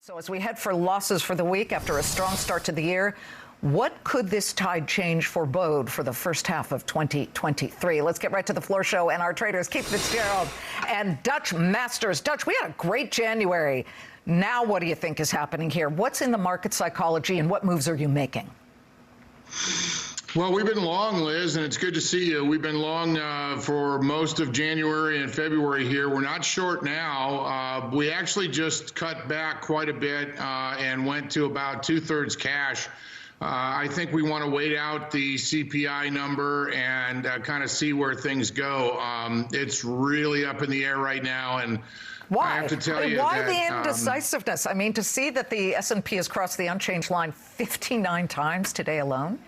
So as we head for losses for the week after a strong start to the year, what could this tide change forebode for the first half of 2023? Let's get right to the floor show and our traders, Keith Fitzgerald and Dutch Masters. Dutch, we had a great January. Now what do you think is happening here? What's in the market psychology and what moves are you making? Well, we've been long, Liz, and it's good to see you. We've been long for most of January and February here. We're not short now. We actually just cut back quite a bit and went to about 2/3 cash. I think we want to wait out the CPI number and kind of see where things go. It's really up in the air right now, and why? I have to tell you why that, the indecisiveness? I mean, to see that the S&P has crossed the unchanged line 59 times today alone.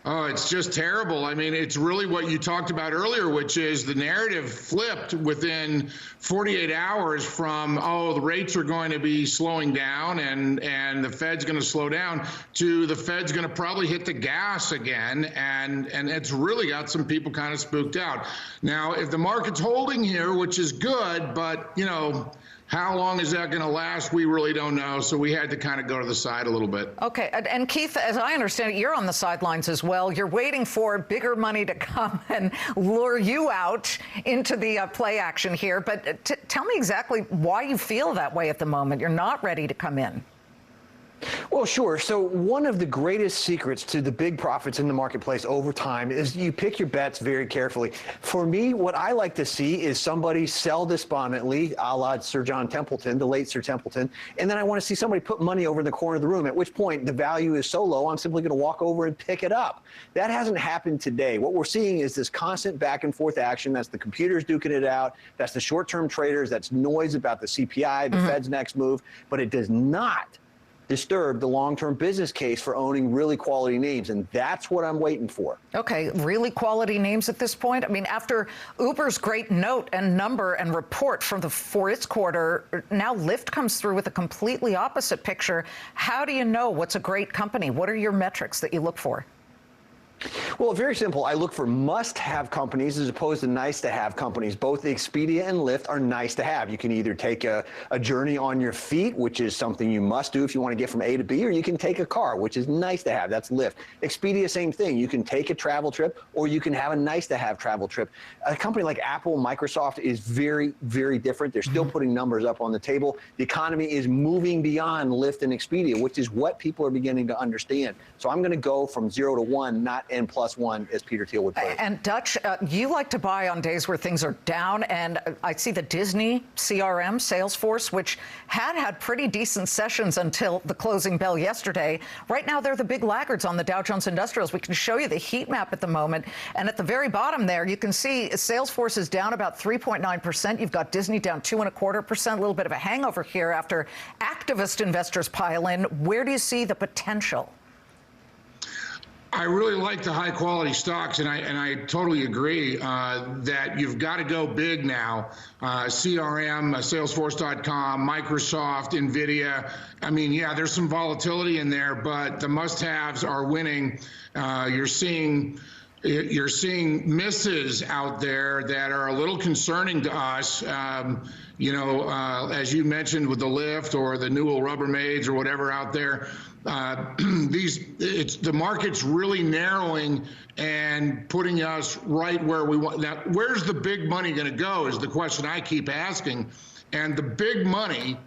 Oh, it's just terrible. I mean, it's really what you talked about earlier, which is the narrative flipped within 48 hours from, oh, the rates are going to be slowing down and the Fed's going to slow down, to the Fed's going to probably hit the gas again. And it's really got some people kind of spooked out. Now, if the market's holding here, which is good, but, you know, how long is that going to last? We really don't know. So we had to kind of go to the side a little bit. Okay. And Keith, as I understand it, you're on the sidelines as well. You're waiting for bigger money to come and lure you out into the play action here. But tell me exactly why you feel that way at the moment. You're not ready to come in. Well, sure. So one of the greatest secrets to the big profits in the marketplace over time is you pick your bets very carefully. For me, what I like to see is somebody sell despondently, a la Sir John Templeton, the late Sir Templeton, and then I want to see somebody put money over in the corner of the room, at which point the value is so low, I'm simply going to walk over and pick it up. That hasn't happened today. What we're seeing is this constant back and forth action. That's the computers duking it out. That's the short-term traders. That's noise about the CPI, the Fed's next move, but it does not disturb the long-term business case for owning really quality names, and that's what I'm waiting for. Okay, really quality names at this point? I mean, after Uber's great note and number and report for its quarter, now Lyft comes through with a completely opposite picture. How do you know what's a great company? What are your metrics that you look for? Well, very simple. I look for must-have companies as opposed to nice-to-have companies. Both Expedia and Lyft are nice to have. You can either take a journey on your feet, which is something you must do if you want to get from A to B, or you can take a car, which is nice to have. That's Lyft. Expedia, same thing. You can take a travel trip, or you can have a nice-to-have travel trip. A company like Apple, Microsoft is very, very different. They're still putting numbers up on the table. The economy is moving beyond Lyft and Expedia, which is what people are beginning to understand. So I'm going to go from 0 to 1, not N+1, as Peter Thiel would put it. And Dutch, you like to buy on days where things are down, and I see the Disney CRM, Salesforce, which had pretty decent sessions until the closing bell yesterday. Right now, they're the big laggards on the Dow Jones Industrials. We can show you the heat map at the moment, and at the very bottom there, you can see Salesforce is down about 3.9%. You've got Disney down 2.25%, a little bit of a hangover here after activist investors pile in. Where do you see the potential? I really like the high quality stocks, and I totally agree that you've got to go big now. CRM, Salesforce.com, Microsoft, NVIDIA. I mean, yeah, there's some volatility in there, but the must-haves are winning. You're seeing misses out there that are a little concerning to us. You know, as you mentioned with the Lyft or the Newell Rubbermaids or whatever out there, the market's really narrowing and putting us right where we want. Now, where's the big money going to go is the question I keep asking. And the big money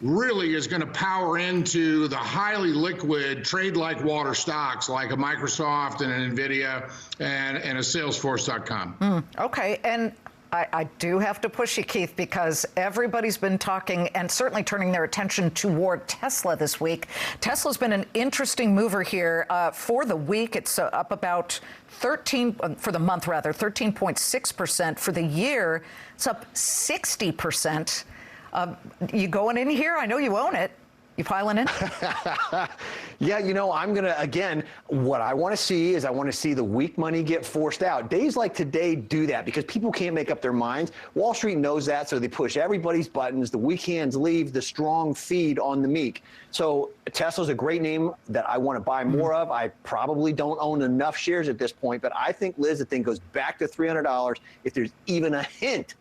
really is going to power into the highly liquid trade like water stocks like a Microsoft and an NVIDIA and a Salesforce.com. Okay. And I do have to push you, Keith, because everybody's been talking and certainly turning their attention toward Tesla this week. Tesla's been an interesting mover here for the week. It's up about 13.6%. For the year, it's up 60%. You going in here? I know you own it. You piling in? Yeah, you know, I'm going to, again, what I want to see is I want to see the weak money get forced out. Days like today do that because people can't make up their minds. Wall Street knows that, so they push everybody's buttons. The weak hands leave, the strong feed on the meek. So Tesla's a great name that I want to buy more of. I probably don't own enough shares at this point, but I think, Liz, the thing goes back to $300 if there's even a hint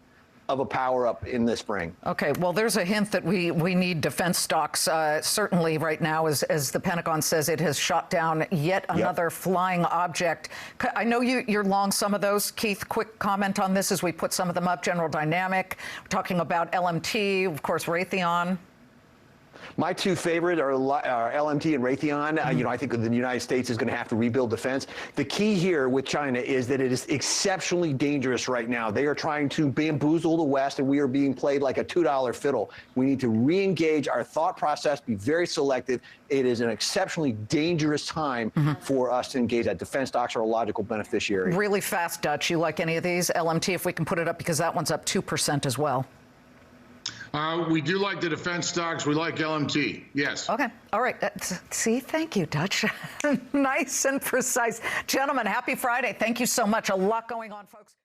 of a power up in the spring. Okay, well, there's a hint that we need defense stocks. Certainly right now, as the Pentagon says, it has shot down yet another flying object. I know you're long some of those. Keith, quick comment on this as we put some of them up. General Dynamic, talking about LMT, of course, Raytheon. My two favorite are LMT and Raytheon. You know, I think the United States is going to have to rebuild defense. The key here with China is that it is exceptionally dangerous right now. They are trying to bamboozle the West, and we are being played like a $2 fiddle. We need to re-engage our thought process, be very selective. It is an exceptionally dangerous time for us to engage. That defense stocks are a logical beneficiary. Really fast, Dutch. You like any of these? LMT, if we can put it up, because that one's up 2% as well. We do like the defense stocks. We like LMT. Yes. Okay. All right. See, thank you, Dutch. Nice and precise. Gentlemen, happy Friday. Thank you so much. A lot going on, folks.